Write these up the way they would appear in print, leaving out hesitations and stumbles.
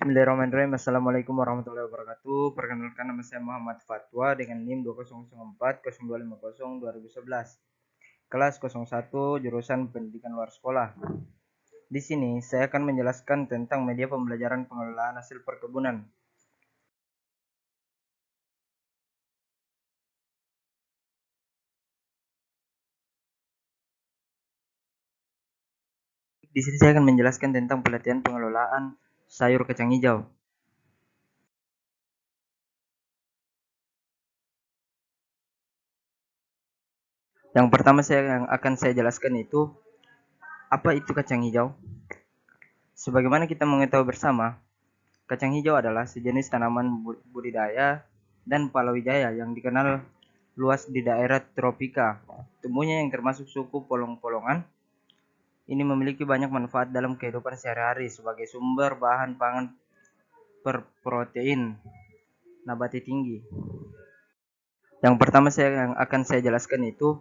Bismillahirrahmanirrahim. Assalamualaikum warahmatullahi wabarakatuh. Perkenalkan, nama saya Muhammad Fatwa dengan NIM 2004-0250-2011. Kelas 01 jurusan Pendidikan Luar Sekolah. Di sini saya akan menjelaskan tentang media pembelajaran pengelolaan hasil perkebunan. Di sini saya akan menjelaskan tentang pelatihan pengelolaan sayur kacang hijau. Yang pertama yang akan saya jelaskan itu apa itu kacang hijau. Sebagaimana kita mengetahui bersama, kacang hijau adalah sejenis tanaman budidaya dan palawija yang dikenal luas di daerah tropika. Tumbuhnya yang termasuk suku polong-polongan ini memiliki banyak manfaat dalam kehidupan sehari-hari sebagai sumber bahan pangan berprotein nabati tinggi. Yang pertama yang akan saya jelaskan itu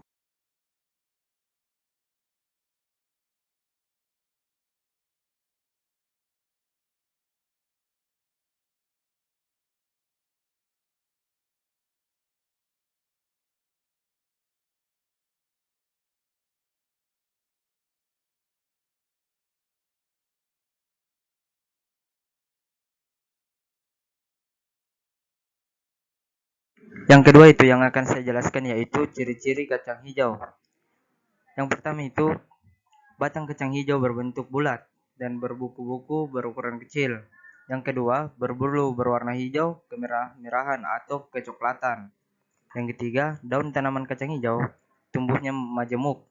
yang kedua itu yang akan saya jelaskan yaitu ciri-ciri kacang hijau. Yang pertama itu batang kacang hijau berbentuk bulat dan berbuku-buku berukuran kecil. Yang kedua, berbulu berwarna hijau kemerah-merahan atau kecoklatan. Yang ketiga, daun tanaman kacang hijau tumbuhnya majemuk.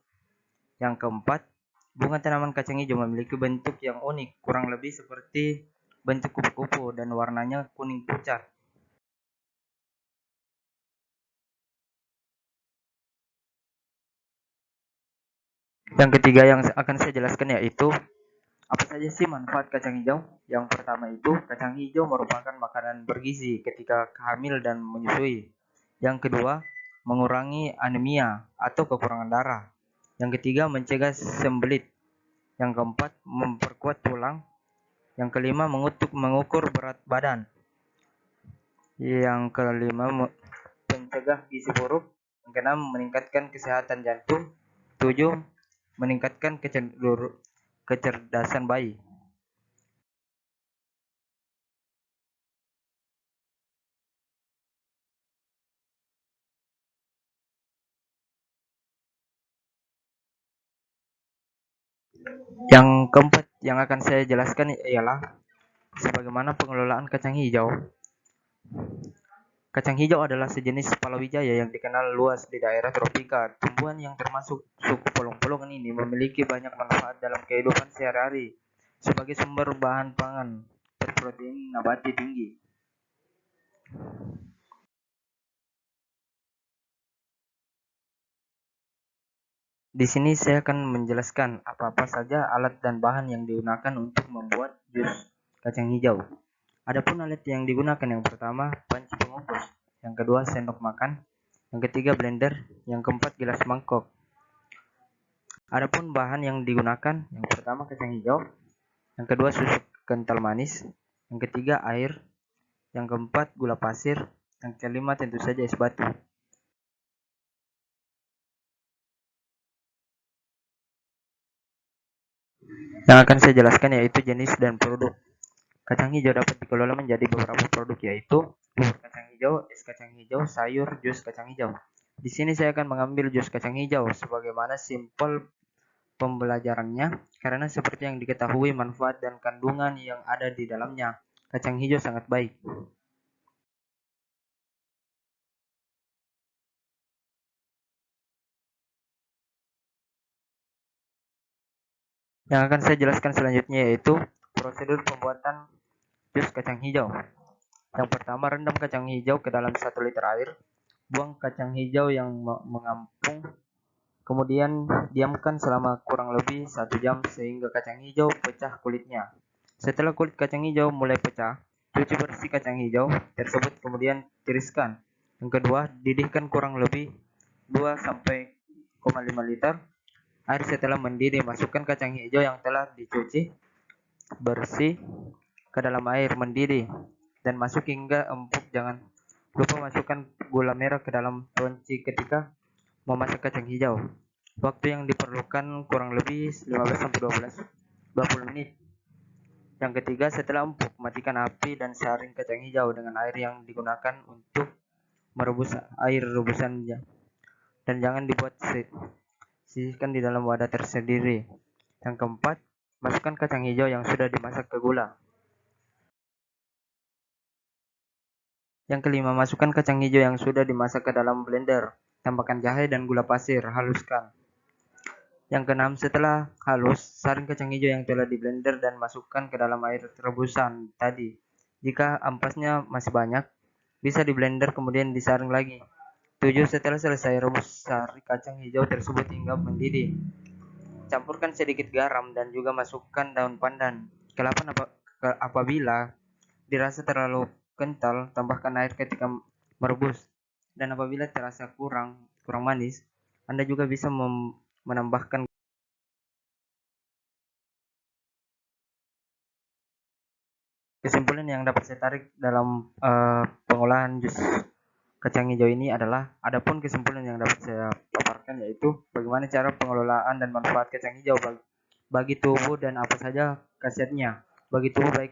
Yang keempat, bunga tanaman kacang hijau memiliki bentuk yang unik, kurang lebih seperti bentuk kupu-kupu dan warnanya kuning pucat. Yang ketiga yang akan saya jelaskan yaitu apa saja sih manfaat kacang hijau? Yang pertama itu, kacang hijau merupakan makanan bergizi ketika hamil dan menyusui. Yang kedua, mengurangi anemia atau kekurangan darah. Yang ketiga, mencegah sembelit. Yang keempat, memperkuat tulang. Yang kelima, mengukur berat badan. Yang kelima, mencegah gizi buruk. Yang keenam, meningkatkan kesehatan jantung. 7, meningkatkan kecerdasan bayi. Yang keempat yang akan saya jelaskan ialah sebagaimana pengelolaan kacang hijau. Kacang hijau adalah sejenis palawija yang dikenal luas di daerah tropika. Tumbuhan yang termasuk suku polong-polongan ini memiliki banyak manfaat dalam kehidupan sehari-hari sebagai sumber bahan pangan berprotein nabati tinggi. Di sini saya akan menjelaskan apa-apa saja alat dan bahan yang digunakan untuk membuat jus kacang hijau. Adapun alat yang digunakan yang pertama panci pengukus, yang kedua sendok makan, yang ketiga blender, yang keempat gelas mangkok. Adapun bahan yang digunakan yang pertama kacang hijau, yang kedua susu kental manis, yang ketiga air, yang keempat gula pasir, yang kelima tentu saja es batu. Yang akan saya jelaskan yaitu jenis dan produk. Kacang hijau dapat dikelola menjadi beberapa produk yaitu bubur kacang hijau, es kacang hijau, sayur, jus kacang hijau. Di sini saya akan mengambil jus kacang hijau sebagaimana simpel pembelajarannya karena seperti yang diketahui manfaat dan kandungan yang ada di dalamnya. Kacang hijau sangat baik. Yang akan saya jelaskan selanjutnya yaitu prosedur pembuatan jus kacang hijau. Yang pertama, rendam kacang hijau ke dalam 1 liter air. Buang kacang hijau yang mengampung. Kemudian diamkan selama kurang lebih 1 jam sehingga kacang hijau pecah kulitnya. Setelah kulit kacang hijau mulai pecah, cuci bersih kacang hijau tersebut kemudian tiriskan. Yang kedua, didihkan kurang lebih 2,5 liter air. Setelah mendidih, masukkan kacang hijau yang telah dicuci bersih ke dalam air mendidih dan masuk hingga empuk. Jangan lupa masukkan gula merah ke dalam panci ketika memasak kacang hijau. Waktu yang diperlukan kurang lebih 15-20 menit. Yang ketiga, setelah empuk, matikan api dan saring kacang hijau dengan air yang digunakan untuk merebus air rebusannya. Dan jangan dibuat sisihkan di dalam wadah tersendiri. Yang keempat, masukkan kacang hijau yang sudah dimasak ke gula. Yang kelima, masukkan kacang hijau yang sudah dimasak ke dalam blender. Tambahkan jahe dan gula pasir, haluskan. Yang keenam, setelah halus, saring kacang hijau yang telah di blender dan masukkan ke dalam air rebusan tadi. Jika ampasnya masih banyak, bisa di blender kemudian disaring lagi. 7. Setelah selesai rebus, saring kacang hijau tersebut hingga mendidih. Campurkan sedikit garam dan juga masukkan daun pandan. Apabila dirasa terlalu kental, tambahkan air ketika merebus. Dan apabila terasa kurang manis, Anda juga bisa menambahkan. Kesimpulan yang dapat saya tarik dalam pengolahan jus kacang hijau ini adalah, adapun kesimpulan yang dapat saya paparkan yaitu bagaimana cara pengelolaan dan manfaat kacang hijau bagi tubuh dan apa saja khasiatnya bagi tubuh baik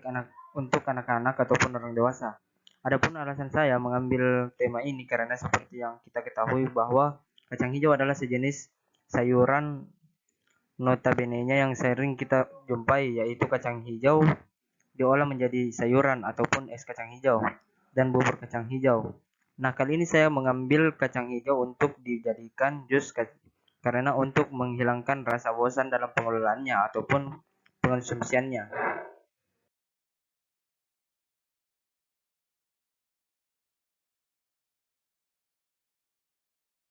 untuk anak-anak ataupun orang dewasa. Adapun alasan saya mengambil tema ini karena seperti yang kita ketahui bahwa kacang hijau adalah sejenis sayuran notabene-nya yang sering kita jumpai, yaitu kacang hijau diolah menjadi sayuran ataupun es kacang hijau dan bubur kacang hijau. Nah, kali ini saya mengambil kacang hijau untuk dijadikan jus karena untuk menghilangkan rasa bosan dalam pengelolaannya ataupun pengonsumsiannya.